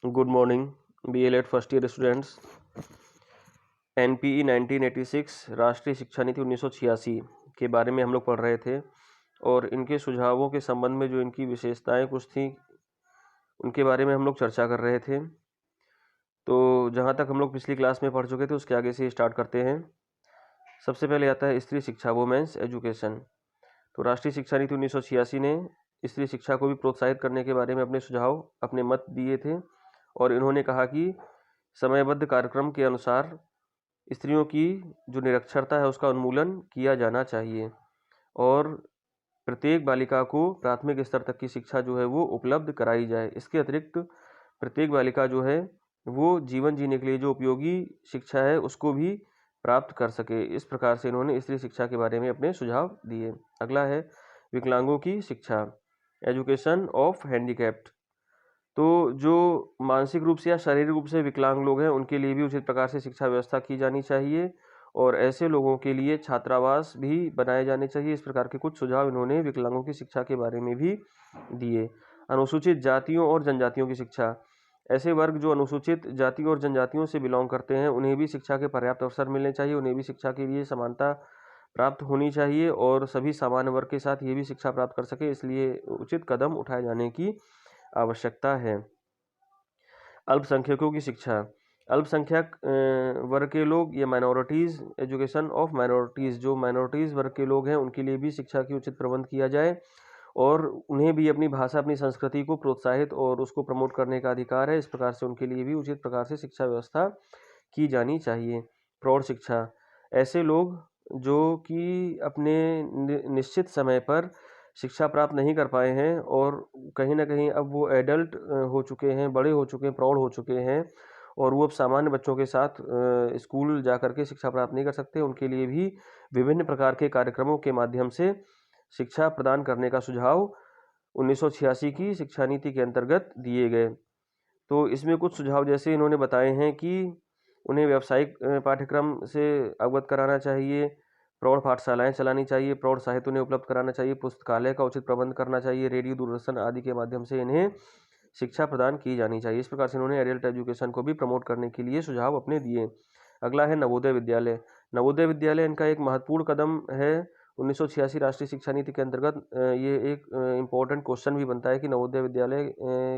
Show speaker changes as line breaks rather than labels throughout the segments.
Good morning BLED first year students. NPE 1986 राष्ट्रीय शिक्षा नीति 1986 के बारे में हम लोग पढ़ रहे थे और इनके सुझावों के संबंध में जो इनकी विशेषताएं कुछ थी उनके बारे में हम लोग चर्चा कर रहे थे। तो जहां तक हम लोग पिछली क्लास में पढ़ चुके थे उसके आगे से स्टार्ट करते हैं। सबसे पहले आता है स्त्री शिक्षा, वुमेन्स एजुकेशन। तो राष्ट्रीय शिक्षा नीति 1986 ने स्त्री शिक्षा को भी प्रोत्साहित करने के बारे में अपने सुझाव, अपने मत दिए थे और इन्होंने कहा कि समयबद्ध कार्यक्रम के अनुसार स्त्रियों की जो निरक्षरता है उसका उन्मूलन किया जाना चाहिए और प्रत्येक बालिका को प्राथमिक स्तर तक की शिक्षा जो है वो उपलब्ध कराई जाए। इसके अतिरिक्त प्रत्येक बालिका जो है वो जीवन जीने के लिए जो उपयोगी शिक्षा है उसको भी प्राप्त कर सके। इस प्रकार से इन्होंने स्त्री शिक्षा के बारे में अपने सुझाव दिए। अगला है विकलांगों की शिक्षा, एजुकेशन ऑफ हैंडीकैप्ड। तो जो मानसिक रूप से या शारीरिक रूप से विकलांग लोग हैं उनके लिए भी उचित प्रकार से शिक्षा व्यवस्था की जानी चाहिए और ऐसे लोगों के लिए छात्रावास भी बनाए जाने चाहिए। इस प्रकार के कुछ सुझाव इन्होंने विकलांगों की शिक्षा के बारे में भी दिए। अनुसूचित जातियों और जनजातियों की शिक्षा, ऐसे वर्ग जो अनुसूचित जाति और जनजातियों से बिलोंग करते हैं उन्हें भी शिक्षा के पर्याप्त अवसर मिलने चाहिए, उन्हें भी शिक्षा के लिए समानता प्राप्त होनी चाहिए और सभी सामान्य वर्ग के साथ ये भी शिक्षा प्राप्त कर सके, इसलिए उचित कदम उठाए जाने की आवश्यकता है। अल्पसंख्यकों की शिक्षा, अल्पसंख्यक वर्ग के लोग या माइनॉरिटीज़, एजुकेशन ऑफ माइनॉरिटीज़, जो माइनॉरिटीज़ वर्ग के लोग हैं उनके लिए भी शिक्षा की उचित प्रबंध किया जाए और उन्हें भी अपनी भाषा, अपनी संस्कृति को प्रोत्साहित और उसको प्रमोट करने का अधिकार है। इस प्रकार से उनके लिए भी उचित प्रकार से शिक्षा व्यवस्था की जानी चाहिए। प्रौढ़ शिक्षा, ऐसे लोग जो कि अपने निश्चित समय पर शिक्षा प्राप्त नहीं कर पाए हैं और कहीं ना कहीं अब वो एडल्ट हो चुके हैं, बड़े हो चुके हैं, प्रौढ़ हो चुके हैं और वो अब सामान्य बच्चों के साथ स्कूल जा कर के शिक्षा प्राप्त नहीं कर सकते, उनके लिए भी विभिन्न प्रकार के कार्यक्रमों के माध्यम से शिक्षा प्रदान करने का सुझाव 1986 की शिक्षा नीति के अंतर्गत दिए गए। तो इसमें कुछ सुझाव जैसे इन्होंने बताए हैं कि उन्हें व्यावसायिक पाठ्यक्रम से अवगत कराना चाहिए, प्रौढ़ पाठशालाएं चलानी चाहिए, प्रौढ़ साहित्य उन्हें उपलब्ध कराना चाहिए, पुस्तकालय का उचित प्रबंध करना चाहिए, रेडियो, दूरदर्शन आदि के माध्यम से इन्हें शिक्षा प्रदान की जानी चाहिए। इस प्रकार से इन्होंने एडल्ट एजुकेशन को भी प्रमोट करने के लिए सुझाव अपने दिए। अगला है नवोदय विद्यालय। नवोदय विद्यालय इनका एक महत्वपूर्ण कदम है। 1986 राष्ट्रीय शिक्षा नीति के अंतर्गत ये एक इम्पोर्टेंट क्वेश्चन भी बनता है कि नवोदय विद्यालय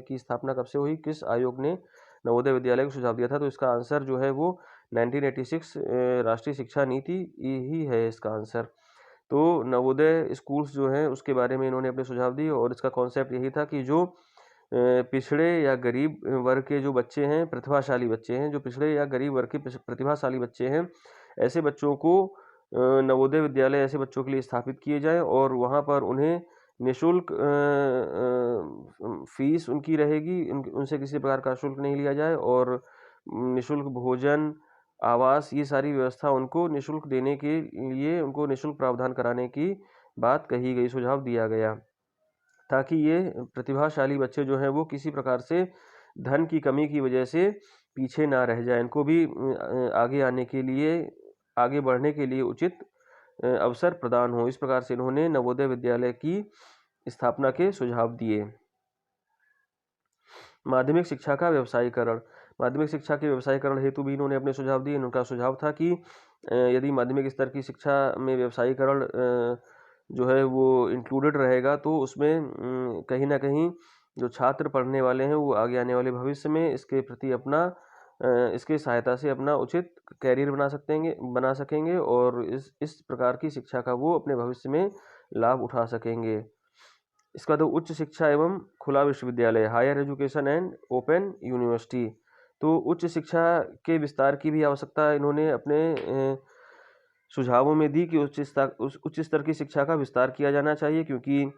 की स्थापना कब से हुई, किस आयोग ने नवोदय विद्यालय को सुझाव दिया था। तो इसका आंसर जो है वो 1986 राष्ट्रीय शिक्षा नीति ही है इसका आंसर। तो नवोदय स्कूल्स जो हैं उसके बारे में इन्होंने अपने सुझाव दिए और इसका कॉन्सेप्ट यही था कि जो पिछड़े या गरीब वर्ग के जो बच्चे हैं, प्रतिभाशाली बच्चे हैं, जो पिछड़े या गरीब वर्ग के प्रतिभाशाली बच्चे हैं, ऐसे बच्चों को नवोदय विद्यालय ऐसे बच्चों के लिए स्थापित किए जाएं और वहां पर उन्हें निःशुल्क फीस उनकी रहेगी, उनसे किसी प्रकार का शुल्क नहीं लिया जाए और निःशुल्क भोजन, आवास, ये सारी व्यवस्था उनको निःशुल्क देने के लिए उनको निःशुल्क प्रावधान कराने की बात कही गई, सुझाव दिया गया, ताकि ये प्रतिभाशाली बच्चे जो हैं वो किसी प्रकार से धन की कमी की वजह से पीछे ना रह जाए, इनको भी आगे आने के लिए, आगे बढ़ने के लिए उचित अवसर प्रदान हो। इस प्रकार से इन्होंने नवोदय विद्यालय की स्थापना के सुझाव दिए। माध्यमिक शिक्षा का व्यवसायीकरण, माध्यमिक शिक्षा के व्यवसायीकरण हेतु भी इन्होंने अपने सुझाव दिए। इनका सुझाव था कि यदि माध्यमिक स्तर की शिक्षा में व्यवसायीकरण जो है वो इंक्लूडेड रहेगा तो उसमें कहीं ना कहीं जो छात्र पढ़ने वाले हैं वो आगे आने वाले भविष्य में इसके प्रति अपना इसके सहायता से अपना उचित कैरियर बना सकेंगे और इस प्रकार की शिक्षा का वो अपने भविष्य में लाभ उठा सकेंगे। इसका तो उच्च शिक्षा एवं खुला विश्वविद्यालय, higher education and open university. तो उच्च शिक्षा के विस्तार की भी आवश्यकता इन्होंने अपने सुझावों में दी कि उच्च स्तर की शिक्षा का विस्तार किया जाना चाहिए, क्योंकि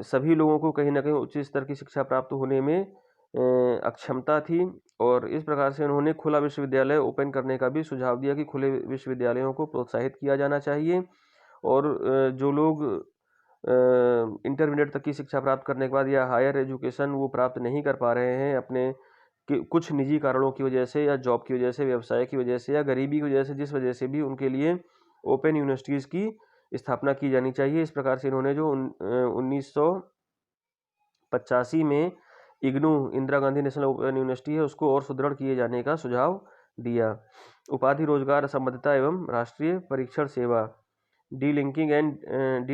सभी लोगों को कहीं ना कहीं उच्च स्तर की शिक्षा प्राप्त होने में अक्षमता थी और इस प्रकार से उन्होंने खुला विश्वविद्यालय ओपन करने का भी सुझाव दिया कि खुले विश्वविद्यालयों को प्रोत्साहित किया जाना चाहिए और जो लोग इंटरमीडिएट तक की शिक्षा प्राप्त करने के बाद या हायर एजुकेशन वो प्राप्त नहीं कर पा रहे हैं अपने कुछ निजी कारणों की वजह से या जॉब की वजह से, व्यवसाय की वजह से या गरीबी की वजह से, जिस वजह से भी, उनके लिए ओपन यूनिवर्सिटीज़ की स्थापना की जानी चाहिए। इस प्रकार से इन्होंने जो 1985 में IGNOU Indira Gandhi national open university है उसको और सुदृढ़ किए जाने का सुझाव दिया। उपाधि रोजगार संबद्धता एवं राष्ट्रीय परीक्षण सेवा, D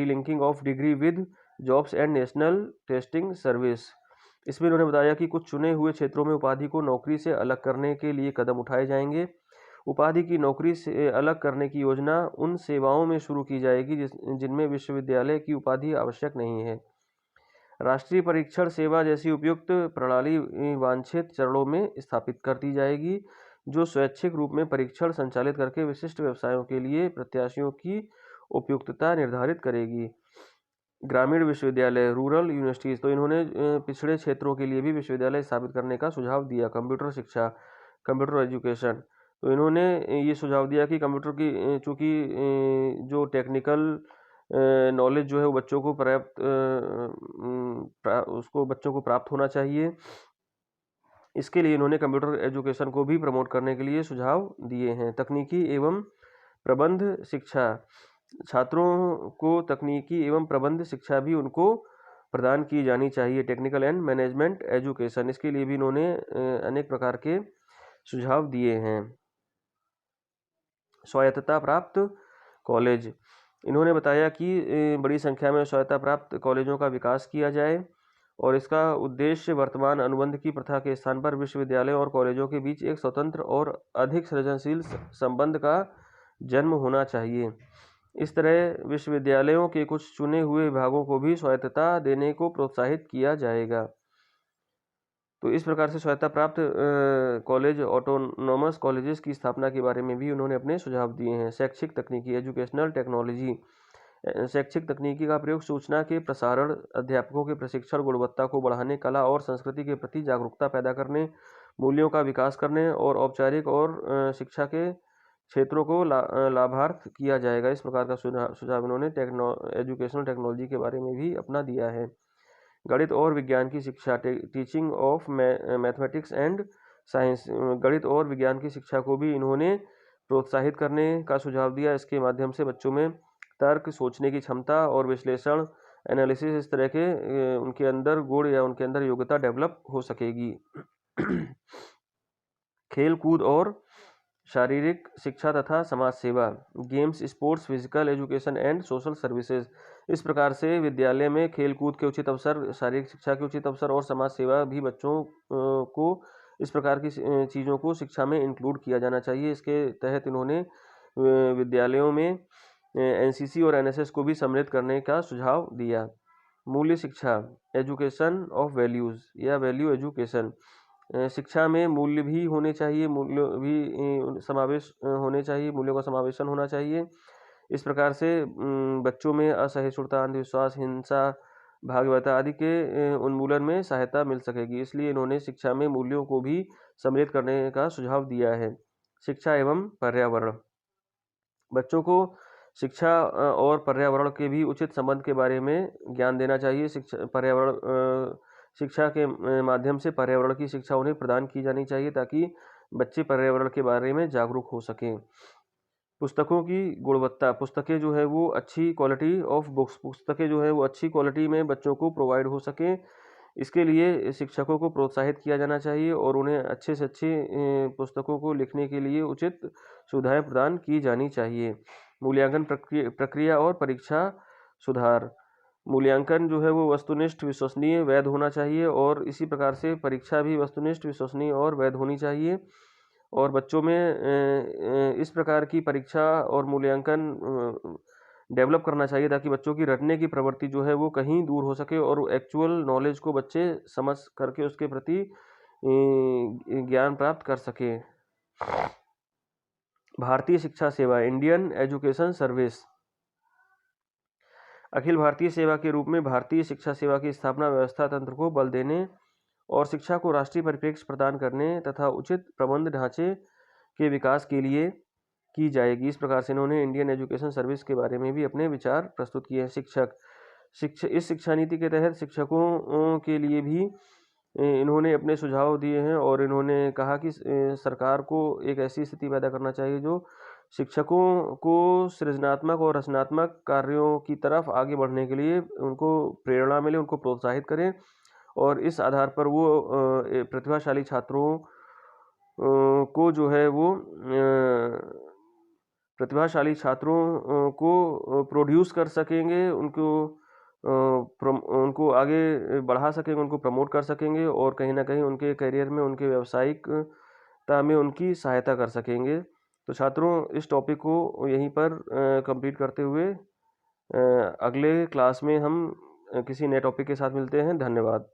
linking of degree with jobs and national testing service. इसमें उन्होंने बताया कि कुछ चुने हुए क्षेत्रों में उपाधि को नौकरी से अलग करने के लिए कदम उठाए जाएंगे। उपाधि की नौकरी से अलग करने की योजना उन सेवाओं में शुरू की जाएगी जिनमें विश्वविद्यालय की उपाधि आवश्यक नहीं है। राष्ट्रीय परीक्षण सेवा जैसी उपयुक्त प्रणाली वांछित चरणों में स्थापित कर दी जाएगी, जो स्वैच्छिक रूप में परीक्षण संचालित करके विशिष्ट व्यवसायों के लिए प्रत्याशियों की उपयुक्तता निर्धारित करेगी। ग्रामीण विश्वविद्यालय, रूरल यूनिवर्सिटीज, तो इन्होंने पिछड़े क्षेत्रों के लिए भी विश्वविद्यालय स्थापित करने का सुझाव दिया। कंप्यूटर शिक्षा, कंप्यूटर एजुकेशन, तो इन्होंने ये सुझाव दिया कि कंप्यूटर की चूँकि जो टेक्निकल नॉलेज जो है वो बच्चों को उसको बच्चों को प्राप्त होना चाहिए। इसके लिए इन्होंने कंप्यूटर एजुकेशन को भी प्रमोट करने के लिए सुझाव दिए हैं। तकनीकी एवं प्रबंध शिक्षा, छात्रों को तकनीकी एवं प्रबंध शिक्षा भी उनको प्रदान की जानी चाहिए। टेक्निकल एंड मैनेजमेंट एजुकेशन, इसके लिए भी इन्होंने अनेक प्रकार के सुझाव दिए हैं। स्वायत्तता प्राप्त कॉलेज, इन्होंने बताया कि बड़ी संख्या में स्वायत्तता प्राप्त कॉलेजों का विकास किया जाए और इसका उद्देश्य वर्तमान अनुबंध की प्रथा के स्थान पर विश्वविद्यालयों और कॉलेजों के बीच एक स्वतंत्र और अधिक सृजनशील संबंध का जन्म होना चाहिए। इस तरह विश्वविद्यालयों के कुछ चुने हुए विभागों को भी स्वायत्तता देने को प्रोत्साहित किया जाएगा। तो इस प्रकार से स्वायत्तता प्राप्त कॉलेज, ऑटोनोमस कॉलेजेस की स्थापना के बारे में भी उन्होंने अपने सुझाव दिए हैं। शैक्षिक तकनीकी, एजुकेशनल टेक्नोलॉजी, शैक्षिक तकनीकी का प्रयोग सूचना के प्रसारण, अध्यापकों के प्रशिक्षण, गुणवत्ता को बढ़ाने, कला और संस्कृति के प्रति जागरूकता पैदा करने, मूल्यों का विकास करने और औपचारिक और शिक्षा के क्षेत्रों को लाभार्थ किया जाएगा। इस प्रकार का सुझाव इन्होंने एजुकेशनल टेक्नोलॉजी के बारे में भी अपना दिया है। गणित और विज्ञान की शिक्षा, teaching of mathematics and science, गणित और विज्ञान की शिक्षा को भी इन्होंने प्रोत्साहित करने का सुझाव दिया। इसके माध्यम से बच्चों में तर्क, सोचने की क्षमता और विश्लेषण, एनालिसिस, इस तरह के उनके अंदर गुण या उनके अंदर योग्यता डेवलप हो सकेगी। खेल कूद और शारीरिक शिक्षा तथा समाज सेवा, games, sports, physical education and social services, इस प्रकार से विद्यालय में खेल कूद के उचित अवसर, शारीरिक शिक्षा के उचित अवसर और समाज सेवा भी बच्चों को इस प्रकार की चीज़ों को शिक्षा में इंक्लूड किया जाना चाहिए। इसके तहत इन्होंने विद्यालयों में एनसीसी और एनएसएस को भी सम्मिलित करने का सुझाव दिया। मूल्य शिक्षा, एजुकेशन ऑफ वैल्यूज़ या वैल्यू एजुकेशन, शिक्षा में मूल्य भी होने चाहिए, मूल्य भी समावेश होने चाहिए, मूल्यों का समावेशन होना चाहिए। इस प्रकार से बच्चों में असहिष्णुता, अंधविश्वास, हिंसा, भागवता आदि के उन्मूलन में सहायता मिल सकेगी। इसलिए इन्होंने शिक्षा में मूल्यों को भी सम्मिलित करने का सुझाव दिया है। शिक्षा एवं पर्यावरण, बच्चों को शिक्षा और पर्यावरण के भी उचित संबंध के बारे में ज्ञान देना चाहिए। शिक्षा के माध्यम से पर्यावरण की शिक्षा उन्हें प्रदान की जानी चाहिए ताकि बच्चे पर्यावरण के बारे में जागरूक हो सकें। पुस्तकों की गुणवत्ता, पुस्तकें जो है वो अच्छी क्वालिटी ऑफ बुक्स, पुस्तकें जो है वो अच्छी क्वालिटी में बच्चों को प्रोवाइड हो सकें। इसके लिए शिक्षकों को प्रोत्साहित किया जाना चाहिए और उन्हें अच्छे से अच्छे पुस्तकों को लिखने के लिए उचित सुविधाएं प्रदान की जानी चाहिए। मूल्यांकन प्रक्रिया और परीक्षा सुधार, मूल्यांकन जो है वो वस्तुनिष्ठ, विश्वसनीय, वैध होना चाहिए और इसी प्रकार से परीक्षा भी वस्तुनिष्ठ, विश्वसनीय और वैध होनी चाहिए। और बच्चों में इस प्रकार की परीक्षा और मूल्यांकन डेवलप करना चाहिए ताकि बच्चों की रटने की प्रवृत्ति जो है वो कहीं दूर हो सके और एक्चुअल नॉलेज को बच्चे समझ करके उसके प्रति ज्ञान प्राप्त कर सके। भारतीय शिक्षा सेवा, Indian education service, Akhil Bharatiya सेवा के रूप में भारतीय शिक्षा सेवा की स्थापना व्यवस्था तंत्र को बल देने और शिक्षा को राष्ट्रीय परिप्रेक्ष्य प्रदान करने तथा उचित प्रबंध ढांचे के विकास के लिए की जाएगी। इस प्रकार से इन्होंने इंडियन एजुकेशन सर्विस के बारे में भी अपने विचार प्रस्तुत किए हैं। इस शिक्षा नीति के तहत शिक्षकों के लिए भी इन्होंने अपने सुझाव दिए हैं और इन्होंने कहा कि सरकार को एक ऐसी स्थिति पैदा करना चाहिए जो शिक्षकों को सृजनात्मक और रचनात्मक कार्यों की तरफ आगे बढ़ने के लिए उनको प्रेरणा मिले, उनको प्रोत्साहित करें और इस आधार पर वो प्रतिभाशाली छात्रों को जो है वो प्रतिभाशाली छात्रों को प्रोड्यूस कर सकेंगे, उनको आगे बढ़ा सकेंगे, उनको प्रमोट कर सकेंगे और कहीं न कहीं उनके करियर में, उनके व्यावसायिकता में उनकी सहायता कर सकेंगे। तो छात्रों, इस टॉपिक को यहीं पर कंप्लीट करते हुए अगले क्लास में हम किसी नए टॉपिक के साथ मिलते हैं। धन्यवाद।